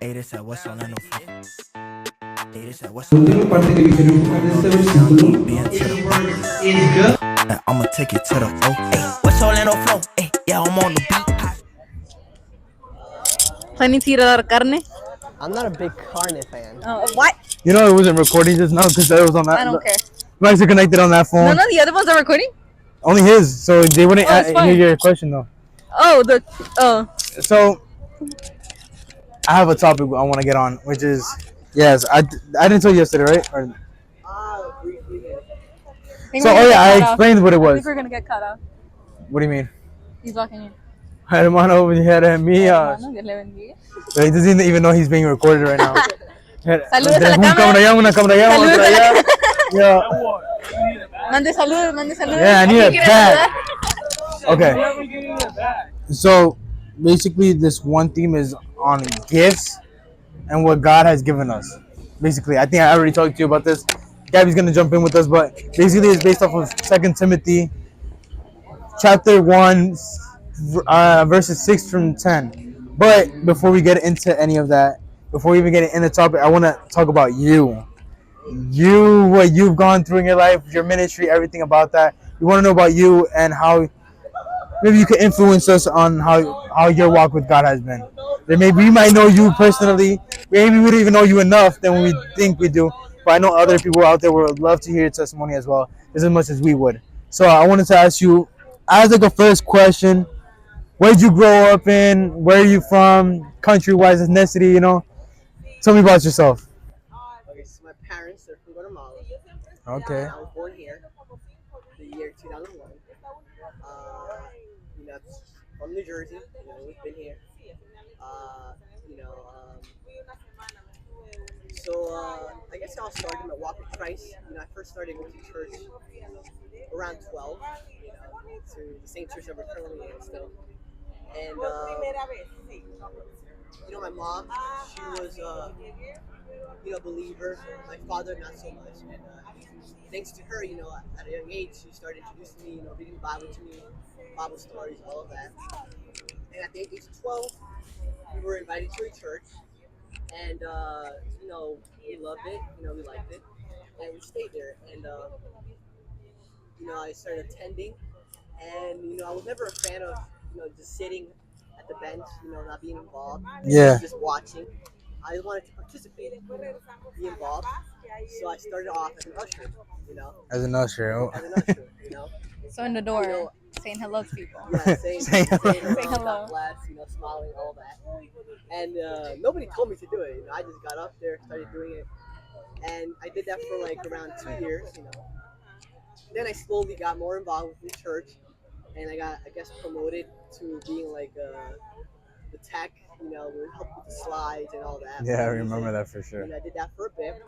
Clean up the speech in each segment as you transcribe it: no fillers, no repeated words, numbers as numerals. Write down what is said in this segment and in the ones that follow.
La última parte que me quiero enfocar de este versículo is good. I'ma take it to the O. What's Orlando flow? Yeah, I'm on the beat. Planning to eat a lot of carne? I'm not a big carne fan. What? You know it wasn't recording just now because it was on that. I don't care. Mine's are connected on that phone. None of the other ones are recording? Only his, so they wouldn't hear your question though. So I have a topic I want to get on, which is I didn't tell you yesterday, right? I explained what it I was. think we're gonna get cut off. What do you mean? He's walking in. Hermano, mía. Dios le bendiga. He doesn't even know he's being recorded right now. Saludos a la Una cámara allá, una cámara allá, Saludos otra a la allá. Yeah. Mande saludos. Yeah, I need ¿A a quién quieres bag. saludar? Okay. So basically, this one theme is on gifts and what God has given us. Basically, I think I already talked to you about this. Gabby's gonna jump in with us, but basically, it's based off of 2 Timothy, chapter 1, verses 6 from 10. But before we get into any of that, before we even get into the topic, I want to talk about you. You, what you've gone through in your life, your ministry, everything about that. We want to know about you and how maybe you can influence us on how your walk with God has been. Maybe we might know you personally. Maybe we don't even know you enough than we think we do. But I know other people out there would love to hear your testimony as well, just as much as we would. So I wanted to ask you, as like a first question, where did you grow up in? Where are you from? Country-wise, ethnicity, Tell me about yourself. Okay, so my parents are from Guatemala. Okay. I was born here, the year 2001. It's from New Jersey. We've been here. I guess I'll start in my walk with Christ. I first started going to church around 12. To the same church that we're currently in still. And my mom, she was a believer. My father, not so much. And thanks to her, at a young age, she started introducing me, reading the Bible to me, Bible stories, all of that. And at the age of 12, we were invited to a church, and we loved it. We liked it, and we stayed there. And I started attending, and I was never a fan of just sitting at the bench, not being involved. Yeah. Just watching. I wanted to participate, be involved. So I started off as an usher, As an usher. As an usher, So in the door, saying hello to people. Yeah, saying hello. God bless, smiling, all that. And nobody told me to do it. I just got up there, started doing it, and I did that for like around 2 years. Then I slowly got more involved with the church, and I got, promoted to being like the tech. We help with the slides and all that. Yeah, I remember that for sure. And I did that for a bit,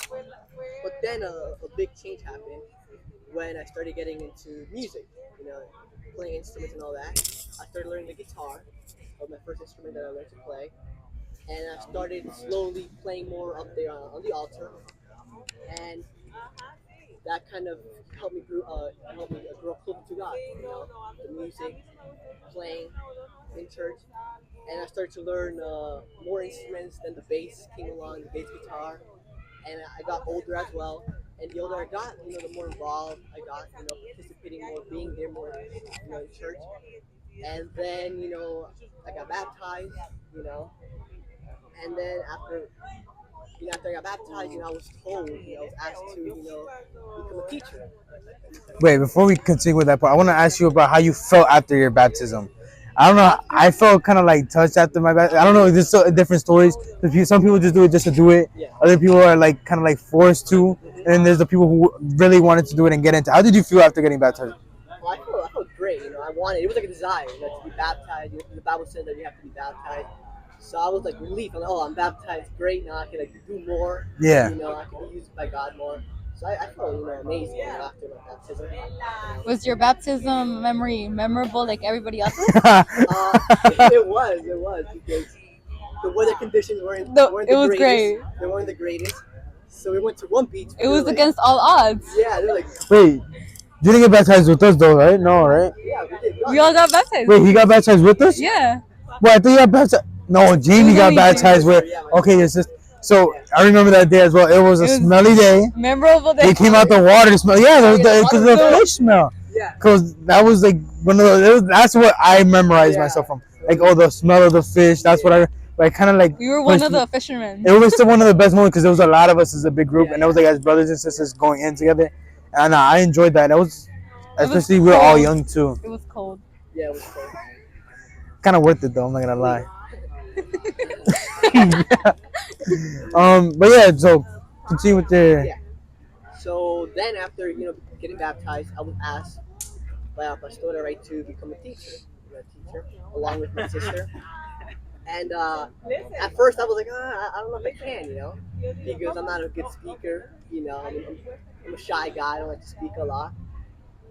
but then a big change happened when I started getting into music. Playing instruments and all that. I started learning the guitar. That was my first instrument that I learned to play, and I started slowly playing more up there on the altar, and that kind of helped me grow up closer to God. The music, playing in church, and I started to learn more instruments. Then the bass came along, the bass guitar, and I got older as well. And the older I got, the more involved I got, participating more, being there more, in church. And then, I got baptized, and then after I got baptized, I was told, I was asked to, become a teacher. Wait, before we continue with that part, I want to ask you about how you felt after your baptism. I don't know. I felt kind of like touched after my baptism. I don't know. There's so different stories. Some people just do it just to do it. Yeah. Other people are like kind of like forced to. And then there's the people who really wanted to do it and get into. How did you feel after getting baptized? Well, I felt great. I wanted. It was like a desire, to be baptized. The Bible said that you have to be baptized. So I was like relieved. I'm like, I'm baptized. Great. Now I can do more. Yeah. I can be used by God more. So I felt amazing after my baptism. Was your baptism memory memorable like everybody else's? It was because the weather conditions weren't the greatest. Great. They weren't the greatest. So we went to one beach. It was against all odds. Yeah, they're like. Wait, you didn't get baptized with us though, right? No, right? Yeah, we did. We all got baptized. Wait, he got baptized with us? Yeah. Well, I thought you got baptized. No, Jamie was got only baptized Jamie. with. Yeah, my Okay, sister. it's just so Yeah. I remember that day as well. It was a It was smelly day. memorable day. They came out the water to smell. Yeah, Oh, yeah, the because water of the was fish smell. Yeah. Because that was like one of the. That's what I memorized Yeah. myself from. Like, oh, the smell of the fish. That's what I like. Kind of like. We were one of the fishermen. It was still one of the best moments because there was a lot of us as a big group, Yeah, and it was yeah. like as brothers and sisters going in together, and I enjoyed that. It was, It was especially we were all cold. young too. It was cold. Yeah, it was cool. Kind of worth it though. I'm not gonna lie. But yeah. So continue with the. Yeah. So then, after getting baptized, I was asked by our pastor, right, to become a teacher, along with my sister. And at first, I was like, I don't know if I can, because I'm not a good speaker. I'm a shy guy. I don't like to speak a lot.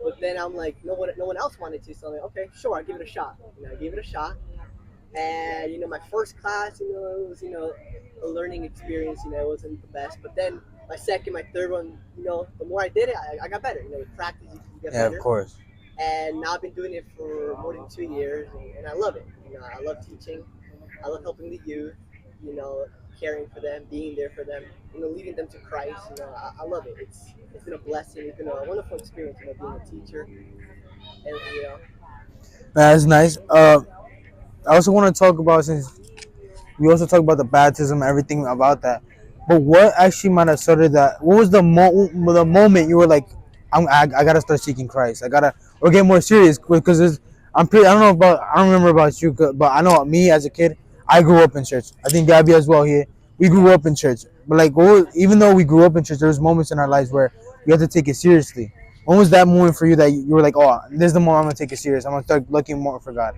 But then I'm like, no one else wanted to, so I'm like, okay, sure, I'll give it a shot. I gave it a shot, and my first class, it was a learning experience. It wasn't the best, but then my second, my third one, the more I did it, I got better. With practice, you get Yeah, better. of course. And now I've been doing it for more than 2 years, and I love it. I love teaching. I love helping the youth. Caring for them, being there for them. Leading them to Christ. I love it. It's been a blessing. It's been a wonderful experience. Being a teacher, and That's nice. I also want to talk about since we also talk about the baptism, everything about that. But what actually might have started that? What was the moment you were like, I gotta start seeking Christ. I gotta or get more serious because I'm pretty. I don't know about. I don't remember about you, but I know me as a kid. I grew up in church. I think Gabby as well here. We grew up in church, but like even though we grew up in church, there was moments in our lives where we had to take it seriously. When was that moment for you that you were like, oh, this is the moment I'm gonna take it serious. I'm gonna start looking more for God.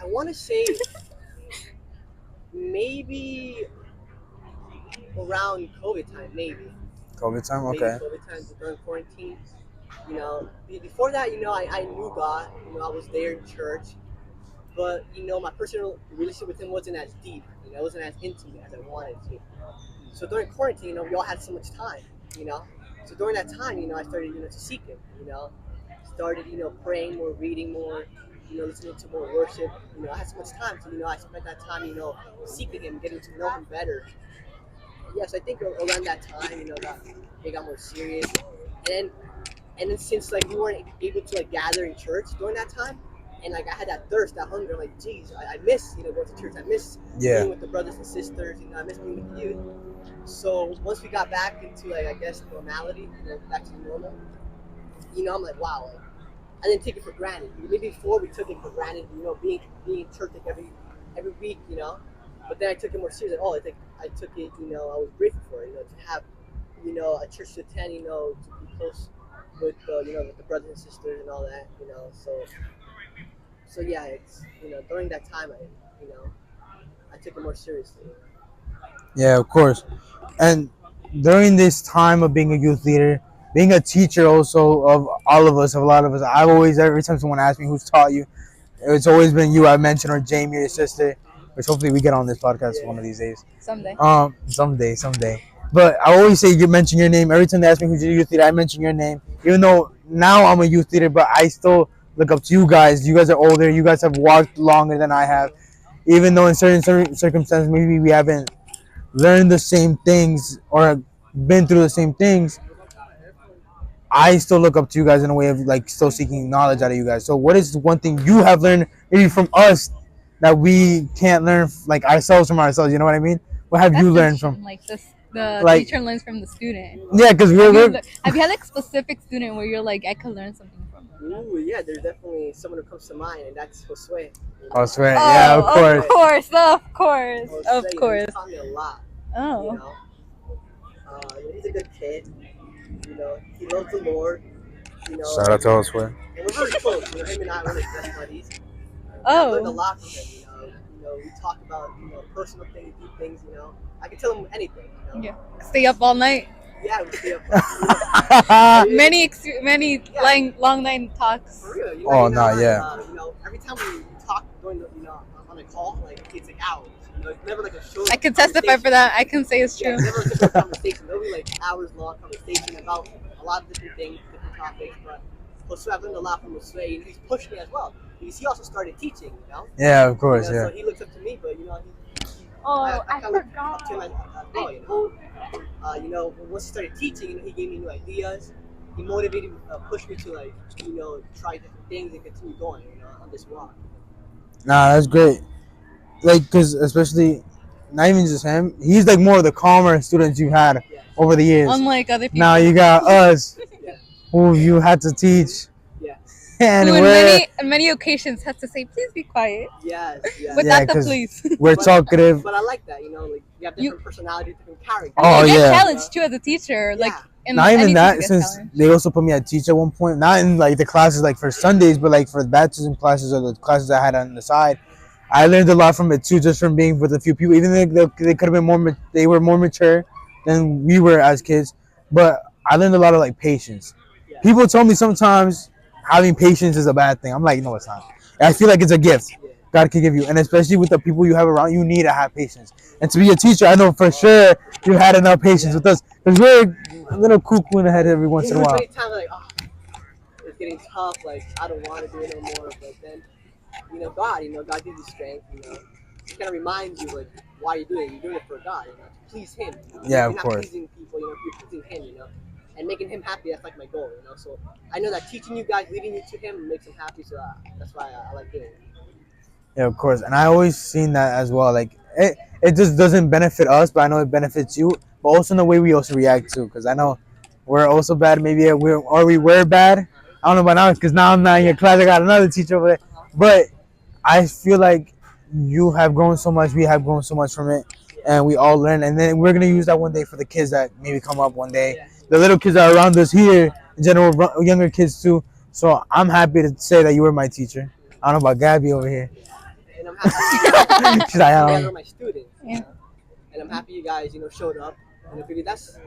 I want to say maybe around COVID time, maybe. COVID time, Maybe okay. COVID time during quarantine. Before that, I knew God. I was there in church, but my personal relationship with Him wasn't as deep. It wasn't as intimate as I wanted to. So during quarantine, we all had so much time. So during that time, I started, to seek Him. Started, praying more, reading more, listening to more worship. I had so much time, so I spent that time, seeking Him, getting to know Him better. Yes, I think around that time, that it got more serious, and then since like we weren't able to like gather in church during that time, and like I had that thirst, that hunger, like geez, I miss going to church. I miss Yeah. being with the brothers and sisters. I miss being with the youth. So once we got back into like I guess normality, back to the normal, I'm like wow, like I didn't take it for granted. Maybe before we took it for granted, being in church like every week, But then I took it more seriously. Oh, I took it, I was grateful for it, to have, a church to attend, to be close with, with the brothers and sisters and all that, So yeah, it's, during that time, I took it more seriously. Yeah, of course. And during this time of being a youth leader, being a teacher also of all of us, of a lot of us, I've always, every time someone asks me who's taught you, it's always been you I mentioned or Jamie, your sister, which hopefully we get on this podcast one of these days. Someday. Someday. But I always say you mention your name. Every time they ask me who's your youth leader, I mention your name. Even though now I'm a youth leader, but I still look up to you guys. You guys are older. You guys have walked longer than I have. Even though in certain circumstances maybe we haven't learned the same things or been through the same things, I still look up to you guys in a way of like still seeking knowledge out of you guys. So what is one thing you have learned maybe from us that we can't learn like ourselves from ourselves? You know what I mean? What have you learned from? Like this, the Like- teacher learns from the student. Yeah, because Have you had like specific student where you're like I could learn something from them? Ooh, yeah, there's definitely someone who comes to mind, and that's Josue. I swear, yeah, of course. Of course. He taught me a lot. Oh. He's a good kid. He loves the Lord. Shout out to Josue. And we're really close. Him and I are really best buddies. I learned a Oh. lot from him. We talk about personal things, deep things. I can tell him anything. Yeah. Stay up all night. Yeah, we stay up. Many long night talks. For real. Oh, nah, yeah. Every time we talk during the, on a call, like it's like hours. It's never like a short. I can testify for that. I can say it's Yeah, true. it's never a short conversation. There'll be like hours long conversation about a lot of different things, different topics. But Josue, I've learned a lot from Josue. He's pushed me as well. because he also started teaching. Yeah, of course, So yeah. he looks up to me, but Oh, I I kind of look up forgot. to him as well. Once he started teaching, he gave me new ideas. He motivated, pushed me to try different things and continue going, on this walk. Nah, that's great. Like, cause especially, not even just him. He's like more of the calmer students you've had Yes. over the years. Unlike other people. Now you got us, Yeah. who you had to teach, Yeah. and Who we're in many occasions had to say, "Please be quiet." Yes. Yes. Without yeah, the cause please. we're talkative. But I like that. Like you have different personalities, different characters. Oh, You get yeah. challenged too as a teacher. Like Yeah. in Not even any that, teacher gets since challenged. they also put me at teach at one point. Not in like the classes like for Sundays, but like for the baptism classes or the classes I had on the side. I learned a lot from it too, just from being with a few people. Even though they could have been they were more mature than we were as kids. But I learned a lot of like patience. Yeah. People told me sometimes having patience is a bad thing. I'm like, no, it's not. I feel like it's a gift Yeah. God can give you, and especially with the people you have around, you need to have patience. And to be a teacher, I know for sure you had enough patience with us because we're a little cuckoo in the head every once in a There's while. many times like, it's getting tough. Like I don't want to do it no more. But then, God gives you strength. He kind of reminds you like why you're doing it. You're doing it for God. To please Him. Yeah, You're of not course. pleasing people. You're pleasing Him. And making Him happy. That's like my goal. So I know that teaching you guys, leading you to Him, makes Him happy. So that's why I like doing it. Yeah, of course. And I always seen that as well. Like it just doesn't benefit us, but I know it benefits you. But also in the way we also react to, because I know we're also bad. Maybe we were bad. I don't know about now, because now I'm not in your class. I got another teacher over there. But I feel like you have grown so much. We have grown so much from it, and we all learn. And then we're gonna use that one day for the kids that maybe come up one day. Yeah. The little kids that are around us here, in general, younger kids too. So I'm happy to say that you were my teacher. I don't know about Gabby over here. And I'm happy She's like, you I guys don't are my students. Yeah. And I'm happy you guys, showed up. Because that's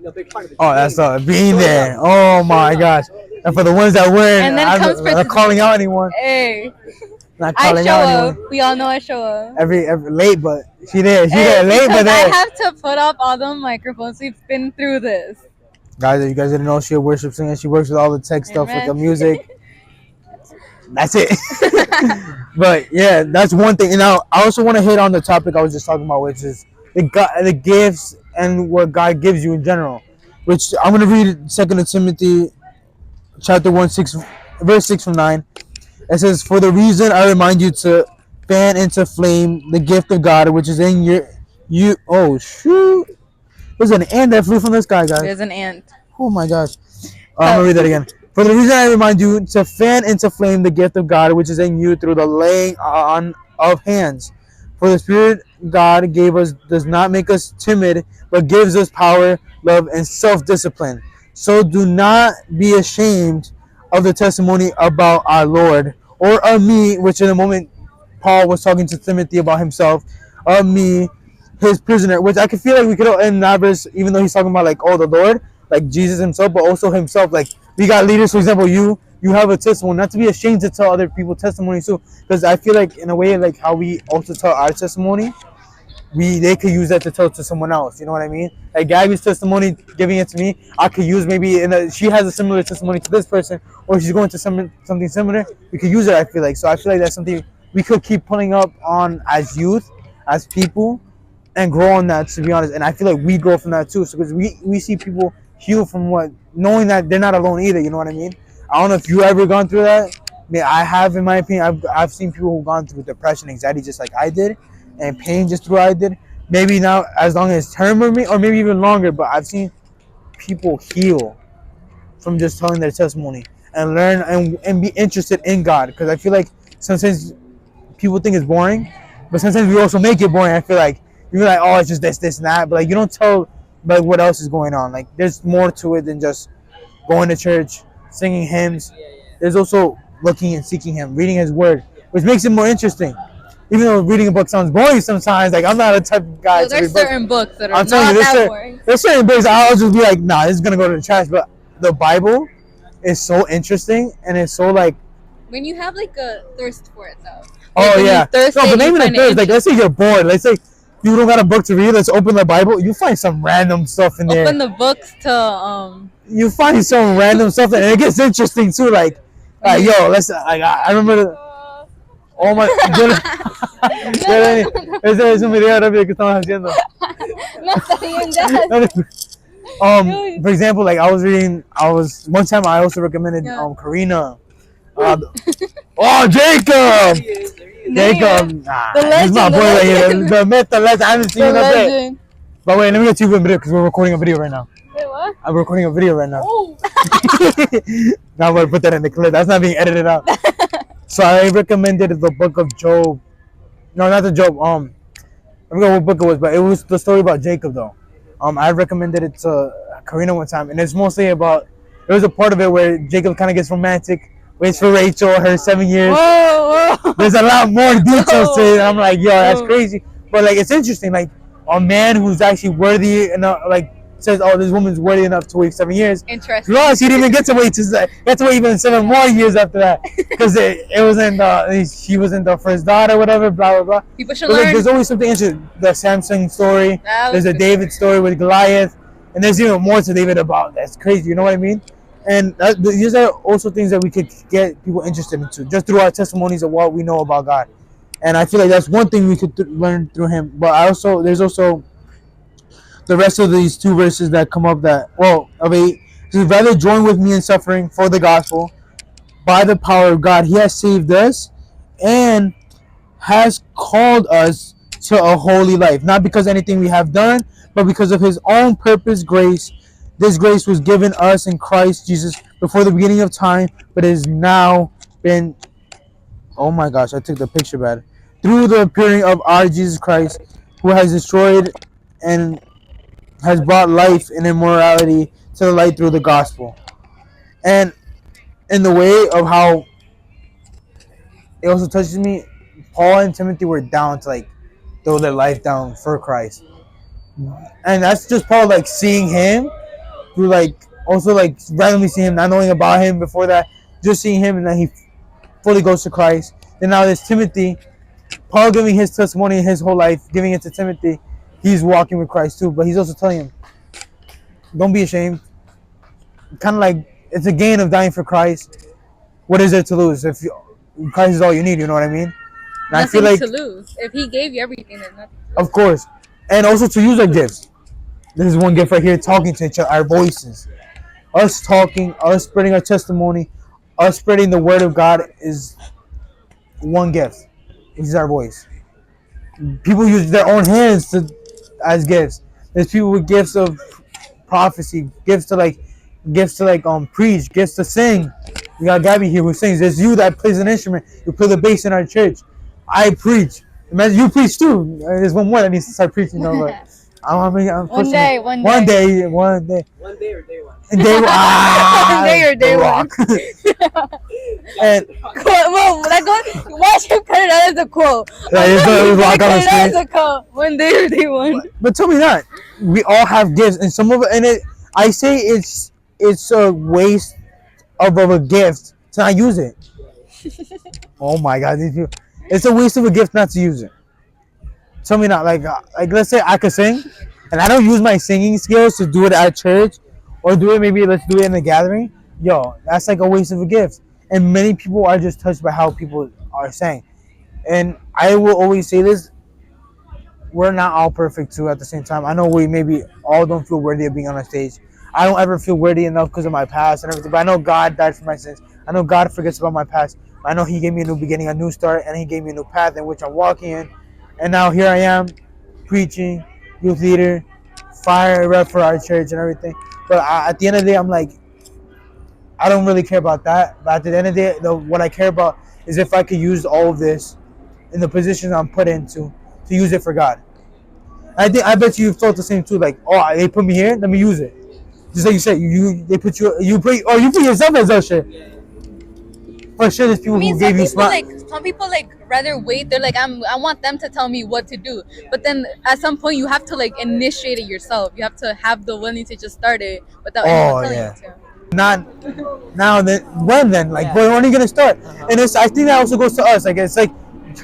a big part of it. Oh, that's being Showing there. up. Oh my Showing up. gosh! And for the ones that weren't, And then I'm comes not calling out anyone. Hey, Not I calling show out up. anyone. We all know I show up. Every late, but she there. She Hey, there late, but because I there. have to put up all the microphones. We've been through this. Guys, you guys didn't know she a worship singer. She works with all the tech stuff with the Amen. music. That's it. But yeah, that's one thing. And I also want to hit on the topic I was just talking about, which is the gifts and what God gives you in general. Which I'm gonna read 2 Timothy chapter 1, verse 6 from 9. It says, "For the reason I remind you to fan into flame the gift of God which is in you." Oh shoot! There's an ant that flew from the sky, guys. There's an ant. Oh my gosh. I'm gonna read that again. For the reason I remind you to fan into flame the gift of God which is in you through the laying on of hands. For the Spirit God gave us does not make us timid, but gives us power, love, and self-discipline. So do not be ashamed of the testimony about our Lord, or of me, which in a moment Paul was talking to Timothy about himself, of me, his prisoner, which I can feel like we could end that verse, even though he's talking about like, oh, the Lord, like Jesus himself, but also himself. Like we got leaders, for example, you have a testimony, not to be ashamed to tell other people testimonies too, because I feel like in a way like how we also tell our testimony, they could use that to tell to someone else. You know what I mean? Like Gabby's testimony, giving it to me, I could use maybe she has a similar testimony to this person, or she's going to something similar. We could use it. I feel like that's something we could keep putting up on as youth, as people, and grow on that. To be honest, and I feel like we grow from that too. So because we see people heal from what, knowing that they're not alone either. You know what I mean? I don't know if you ever gone through that. I have, in my opinion, I've seen people who've gone through depression, anxiety, just like I did, and pain just through I did. Maybe not as long as term or me, or maybe even longer. But I've seen people heal from just telling their testimony and learn and be interested in God. Because I feel like sometimes people think it's boring, but sometimes we also make it boring. I feel like you're like, oh, it's just this, and that. But like you don't tell like what else is going on. Like there's more to it than just going to church, singing hymns. There's also looking and seeking Him, reading His Word, which makes it more interesting. Even though reading a book sounds boring sometimes, like I'm not a type of guy. So there's certain books that are I'm not telling you, that boring. there's certain books I'll just be like, nah, this is gonna go to the trash. But the Bible is so interesting, and it's so like, When you have like a thirst for it, though. oh When yeah, you thirst no, it, but you even find if it there's like, let's say you're bored, let's say you don't got a book to read, let's open the Bible, you find some random stuff in there. Open the books to You find some random stuff, and it gets interesting too. Like Yo, let's. I remember. Oh my. Ese es un video rápido que estamos haciendo. No, está bien, ya. For example, like one time I also recommended Karina. Jacob! Jacob! Nah, he's my boy right here. The myth, the legend. I haven't seen him in a bit. But wait, let me get you a video because we're recording a video right now. Wait, what? I'm recording a video right now. Oh. Now I'm going to put that in the clip. That's not being edited out. So I recommended the book of Job. No, not the Job. I forgot what book it was, but it was the story about Jacob though. I recommended it to Karina one time, and it's mostly about. There was a part of it where Jacob kind of gets romantic, waits for Rachel, her 7 years. Whoa. There's a lot more details to it. I'm like, yo, that's crazy. But like, it's interesting. Like, a man who's actually worthy enough, like, says, oh, this woman's worthy enough to wait 7 years. Interesting. Plus, he didn't even get to wait. He had to wait even 7 more years after that because it wasn't. She wasn't the first daughter, whatever. Blah blah blah. People should But, learn. like, there's always something interesting. The Samson story. There's a David story with Goliath, and there's even more to David about. That's crazy. You know what I mean? And these are also things that we could get people interested into just through our testimonies of what we know about God. And I feel like that's one thing we could learn through him. But there's also the rest of these 2 verses that come up of 8. So rather join with me in suffering for the gospel. By the power of God, he has saved us and has called us to a holy life. Not because of anything we have done, but because of his own purpose, grace. This grace was given us in Christ Jesus before the beginning of time, but has now been... Oh my gosh, I took the picture bad. Through the appearing of our Jesus Christ, who has destroyed and has brought life and immorality to the light through the gospel. And in the way of how it also touches me, Paul and Timothy were down to like throw their life down for Christ. And that's just Paul like seeing him through like also like randomly seeing him, not knowing about him before that, just seeing him, and then he fully goes to Christ. Then now there's Timothy, Paul giving his testimony his whole life, giving it to Timothy. He's walking with Christ too, but he's also telling him, don't be ashamed. Kind of like it's a gain of dying for Christ. What is there to lose if Christ is all you need? You know what I mean? And Nothing I feel like to lose. If he gave you everything, then nothing. Of course, and also to use our gifts. This is one gift right here: talking to each other, our voices, us talking, us spreading our testimony, us spreading the word of God is one gift. Which is our voice. People use their own hands as gifts. There's people with gifts of prophecy, gifts to preach, gifts to sing. We got Gabby here who sings. There's you that plays an instrument. You play the bass in our church. I preach. Imagine you preach too. There's one more that needs to start preaching. But I'm One day. One day or day one. Day One day or day one. And Well, why should you put it as a quote? As a quote. One day or day one. But tell me that we all have gifts, and some of it, I say it's a waste of a gift to not use it. Oh my God, it's a waste of a gift not to use it. Tell me not like let's say I could sing, and I don't use my singing skills to do it at church, or let's do it in the gathering. Yo, that's like a waste of a gift. And many people are just touched by how people are saying. And I will always say this: we're not all perfect too. At the same time, I know we maybe all don't feel worthy of being on a stage. I don't ever feel worthy enough because of my past and everything. But I know God died for my sins. I know God forgets about my past. I know He gave me a new beginning, a new start, and He gave me a new path in which I'm walking in. And now here I am, preaching, youth leader, fire rep for our church and everything. But at the end of the day, I'm like, I don't really care about that. But at the end of the day, what I care about is if I could use all of this in the position I'm put into to use it for God. I bet you felt the same too. Like, oh, they put me here, let me use it. Just like you said, you put yourself as that shit. For sure, there's people who gave you smart. Some people rather wait. They're like, I want them to tell me what to do. But then at some point, you have to initiate it yourself. You have to have the willing to just start it without anyone telling you to. Not now. Then when? Then boy, when are you gonna start? And I think that also goes to us. It's like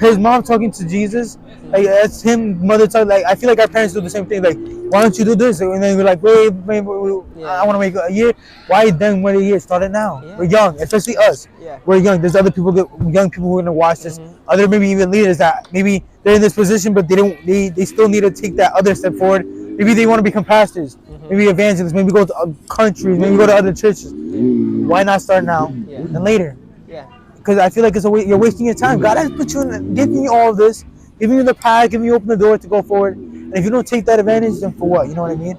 his mom talking to Jesus, like that's him mother talking. Like I feel like our parents do the same thing. Like, why don't you do this? And then we're like, wait, I want to make a year. Why then? When a year? Start it now. Yeah. We're young, especially us. Yeah. We're young. There's other people, young people who are gonna watch this. Other maybe even leaders that maybe they're in this position, but they still need to take that other step forward. Maybe they want to become pastors, maybe evangelists, maybe go to countries, maybe go to other churches. Why not start now and later? Yeah. Because I feel like you're wasting your time. God has put you in, giving you all of this, giving you the path, giving you open the door to go forward. And if you don't take that advantage, then for what? You know what I mean?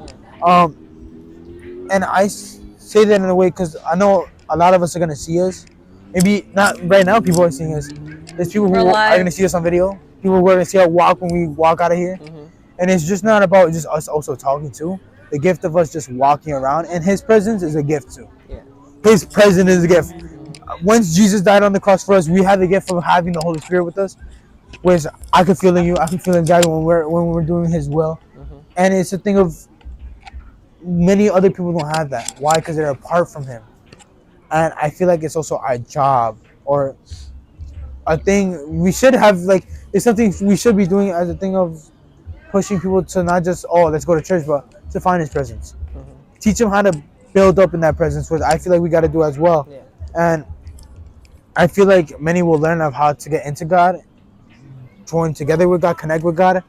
And I say that in a way because I know a lot of us are gonna see us. Maybe not right now. People are seeing us. There's people who are gonna see us on video. People who are gonna see us walk when we walk out of here. And it's just not about just us also talking too. The gift of us just walking around, and His presence is a gift too. Yeah. His presence is a gift. Once Jesus died on the cross for us, we have the gift of having the Holy Spirit with us, which I can feel in you. I can feel in God when we're doing His will, and it's a thing of many other people don't have that. Why? Because they're apart from Him, and I feel like it's also our job or a thing we should have. Like it's something we should be doing as a thing of pushing people to not just let's go to church, but to find His presence. Teach them how to build up in that presence, which I feel like we got to do as well. Yeah. And I feel like many will learn of how to get into God, join together with God, connect with God.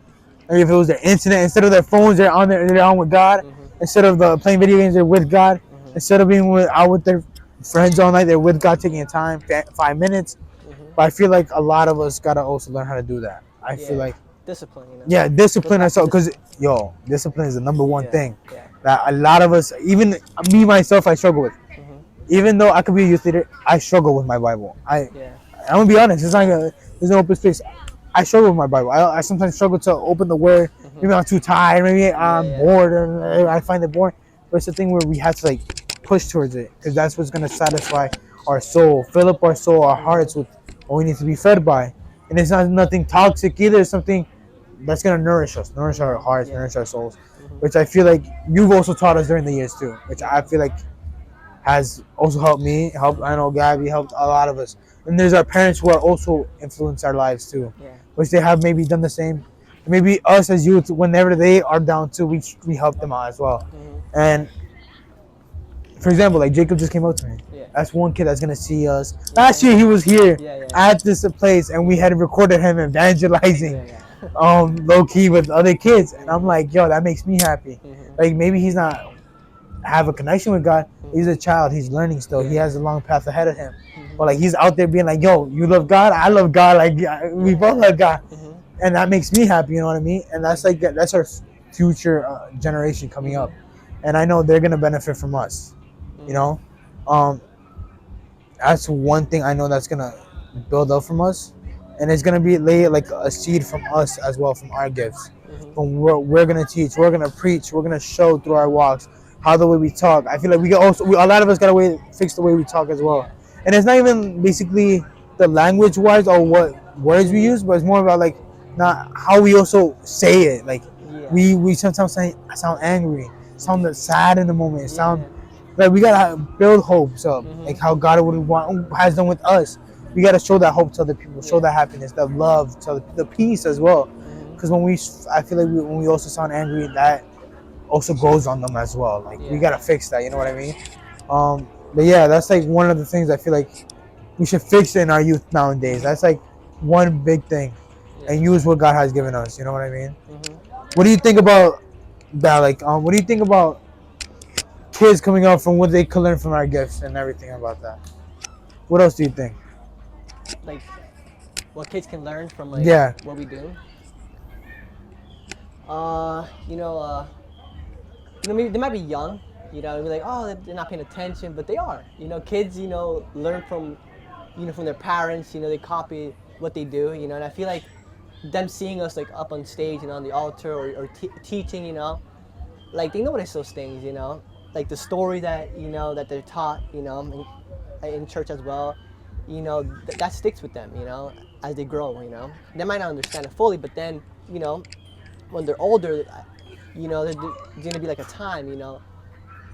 Maybe if it was their internet, instead of their phones, they're on with God. Instead of playing video games, they're with God. Instead of being out with their friends all night, they're with God, taking a time, 5 minutes. But I feel like a lot of us gotta also learn how to do that. I feel like discipline. You know? Yeah, discipline ourselves, because discipline is the number one thing that a lot of us, even me myself, I struggle with. Even though I could be a youth leader, I struggle with my Bible. I'm gonna be honest. It's not there's no open space. I struggle with my Bible. I sometimes struggle to open the Word. Maybe I'm too tired. Maybe I'm bored, and I find it boring. But it's the thing where we have to push towards it, because that's what's gonna satisfy our soul, fill up our soul, our hearts with what we need to be fed by. And it's not nothing toxic either. It's something that's gonna nourish us, nourish our hearts, nourish our souls. Which I feel like you've also taught us during the years too. Which I feel like has also helped me, I know Gabby, helped a lot of us. And there's our parents who are also influenced our lives too, which they have maybe done the same. Maybe us as youth, whenever they are down too, we help them out as well. And for example, like Jacob just came up to me. That's one kid that's gonna see us. Last year he was here at this place, and we had recorded him evangelizing, low key with other kids. And I'm like, yo, that makes me happy. Like maybe he's not have a connection with God. He's a child. He's learning still. He has a long path ahead of him. But he's out there being like, yo, you love God, I love God. Like we both love God, and that makes me happy. You know what I mean? And that's that's our future generation coming up, and I know they're gonna benefit from us. You know, that's one thing I know that's gonna build up from us, and it's gonna be lay like a seed from us as well, from our gifts. From we're gonna teach, we're gonna preach, we're gonna show through our walks. How the way we talk, I feel like a lot of us gotta fix the way we talk as well. And it's not even basically the language wise or what words we use, but it's more about not how we also say it. We sometimes sound angry, sound sad in the moment, sound like we gotta build hopes up, like how God has done with us. We gotta show that hope to other people, show that happiness, that love, to the peace as well. Because I feel like when we also sound angry, that also goes on them as well. We gotta fix that. You know what I mean? But yeah, that's one of the things I feel like we should fix in our youth nowadays. That's one big thing, and use what God has given us. You know what I mean? What do you think about that? What do you think about kids coming up from what they can learn from our gifts and everything about that? What else do you think? Like what kids can learn from what we do. Maybe they might be young, be like, oh, they're not paying attention, but they are. Kids, learn from, from their parents. They copy what they do. And I feel like them seeing us up on stage and on the altar or teaching, they notice those things. Like the story that that they're taught, in church as well. That sticks with them. As they grow. They might not understand it fully, but then when they're older. There's gonna be a time,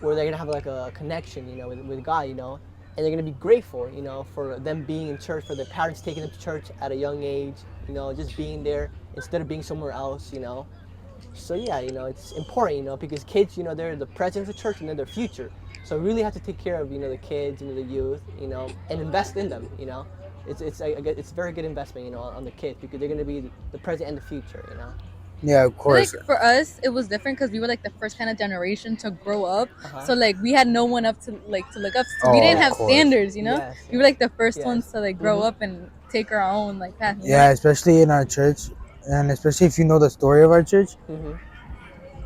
where they're gonna have a connection, with God, and they're gonna be grateful, for them being in church, for their parents taking them to church at a young age, just being there instead of being somewhere else. So yeah, it's important, because kids, they're the present of the church and they're the future. So we really have to take care of, the kids, the youth, and invest in them. It's a very good investment, on the kids, because they're gonna be the present and the future. Yeah, of I feel course. like for us, it was different because we were like the first kind of generation to grow up. Uh-huh. So like we had no one up to look up to. So Oh, we didn't of have course. standards, Yes, We were like the first yes. ones to like grow Mhm. up and take our own like path. Yeah, especially in our church, and especially if you know the story of our church. Mm-hmm.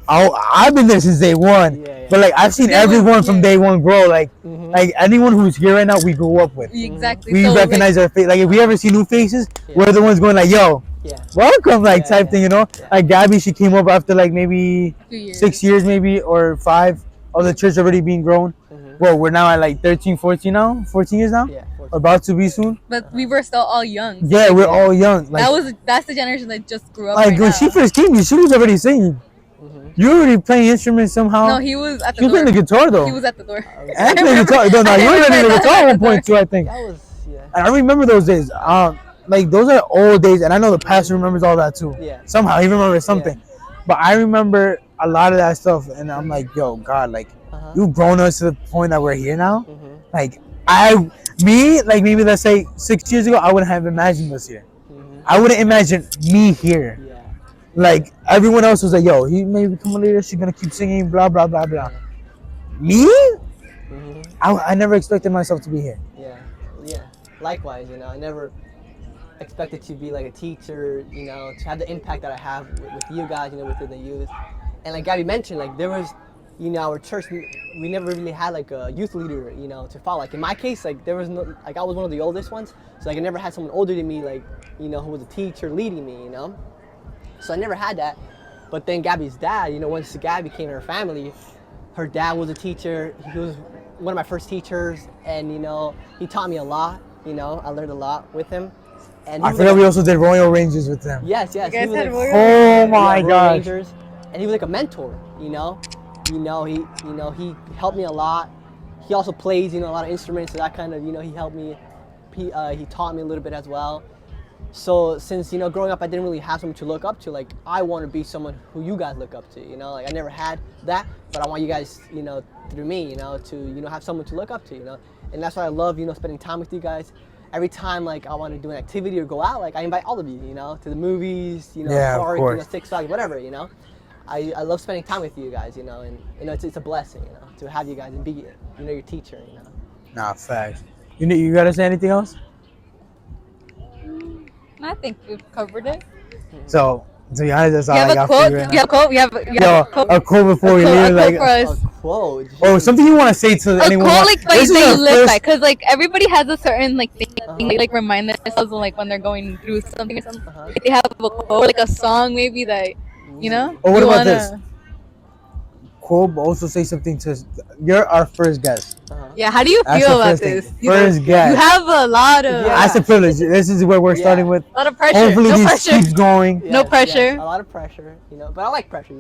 I've been there since day one, Yeah. but like I've seen There was- everyone from yeah. day one grow. Like Mm-hmm. like anyone who's here right now, we grew up with. Exactly. We so, recognize our face. Like if we ever see new faces, Yeah. we're the ones going like, "Yo, Yeah. welcome," like Yeah, type yeah, thing, yeah. Like Gabby, she came up after like maybe Few years. 6 years, maybe or 5 of the church already being grown. Mm-hmm. Well, we're now at like 13, 14 now, 14 years now, Yeah. or about to be soon. But we were still all young. So Yeah, we're all young. Like that's the generation that just grew up. like right when now. she first came, she was already singing. Mm-hmm. You were already playing instruments somehow. No, he was at She the was playing door. the guitar though. He was at the door. And playing guitar. No, you were playing the guitar at one point too, I think. That was And I remember those days. Like those are old days, and I know the pastor remembers all that too. Yeah. Somehow he remembers something, but I remember a lot of that stuff, and I'm like, yo, God, like Uh-huh. you've grown us to the point that we're here now. Mm-hmm. Like like maybe let's say 6 years ago, I wouldn't have imagined us here. Mm-hmm. I wouldn't imagine me here. Yeah. Like everyone else was like, yo, he may become a leader. She's gonna keep singing, blah blah blah blah. Me? Mm-hmm. I never expected myself to be here. Yeah. Yeah. Likewise, I never expected to be like a teacher, to have the impact that I have with you guys, within the youth. And like Gabby mentioned, like there was, our church, we never really had like a youth leader, to follow. Like in my case, like there was no, like I was one of the oldest ones, so like I never had someone older than me, like, who was a teacher leading me, So I never had that. But then Gabby's dad, once Gabby came to her family, her dad was a teacher. He was one of my first teachers, and he taught me a lot. I learned a lot with him. And he I was forgot like, we also did Royal Rangers with them. yes. You He guys was had like, Royal Oh my Royal gosh. Rangers, and he was like a mentor. He helped me a lot. He also plays, a lot of instruments, so that kind of, he helped me. He taught me a little bit as well. So since, growing up, I didn't really have someone to look up to. Like, I want to be someone who you guys look up to, Like, I never had that, but I want you guys, through me, to, have someone to look up to, And that's why I love, spending time with you guys. Every time, like, I want to do an activity or go out, like, I invite all of you, to the movies, Yeah, of park, course. Six Flags, whatever, I love spending time with you guys, and, it's a blessing, to have you guys and be, your teacher, Nah, facts. You gotta say anything else? I think we've covered it. So, to be honest, that's all You I have a got quote? for you right You have a quote? You have now. a quote? Yo, a quote before we A leave, quote like, for us. A quote. or something you want to say to A anyone. quote like This is that our you live first- by, because like everybody has a certain like thing they like remind themselves of, like when they're going through something or something. Uh-huh. Like, they have a quote, like a song maybe that Oh, what you about wanna- this? Quote, but also say something to. You're our first guest. Yeah, how do you That's feel the about first thing. this? First You guest. have a lot of Yeah. That's a privilege. This is where we're Yeah. starting with. a lot of pressure. Hopefully, No this pressure. keeps going. No pressure. A lot of pressure, but I like pressure,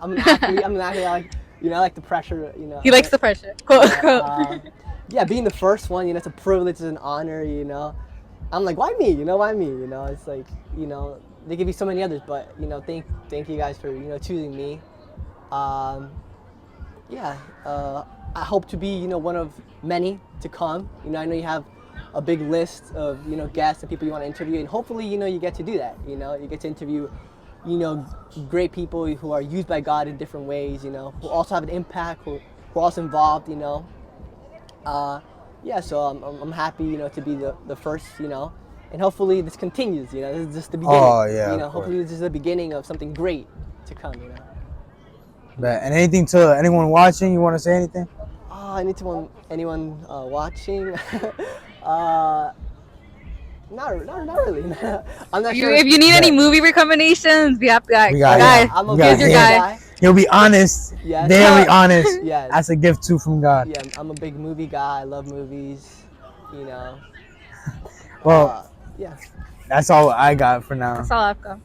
I'm an athlete, I like, I like the pressure, He likes the pressure. Quote, quote. Yeah, being the first one, it's a privilege, it's an honor, I'm like, why me, why me, it's like, there could be so many others, but, thank you guys for, choosing me. I hope to be, one of many to come. I know you have a big list of, guests and people you want to interview, and hopefully, you get to do that. You get to interview, great people who are used by God in different ways, who also have an impact, who are also involved, so I'm happy, to be the first, and hopefully this continues, this is just the beginning. Oh, yeah, of hopefully this is the beginning of something great to come, And anything to anyone watching, you want to say anything? Anyone watching? Not really. I'm not sure. If you need any movie recommendations, we have that We got guy. it. I'm a We got Here's your it. guy. He'll be honest. Yes. Very honest. Yes. That's a gift too from God. Yeah, I'm a big movie guy. I love movies. Well, Yeah. that's all I got for now. That's all I've got.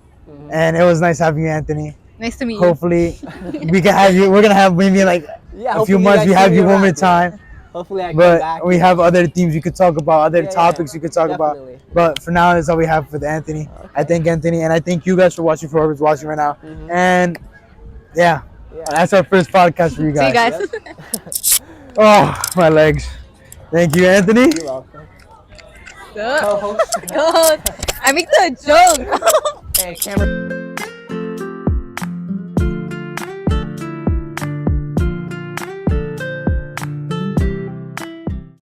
And it was nice having you, Anthony. Nice to meet you. Hopefully, we can have you. We're gonna have maybe like Yeah. a few hopefully months. guys We see have me you one more around, time. Hopefully, I come But back. we have other themes we could talk about, other topics we could talk definitely. about. But for now, that's all we have with Anthony. Okay. I thank Anthony, and I thank you guys for watching. For whoever's watching right now, and yeah, that's our first podcast for you See you guys. guys. Oh, my legs. Thank you, Anthony. You're welcome. Go. Co-host. I make the joke. Hey, camera.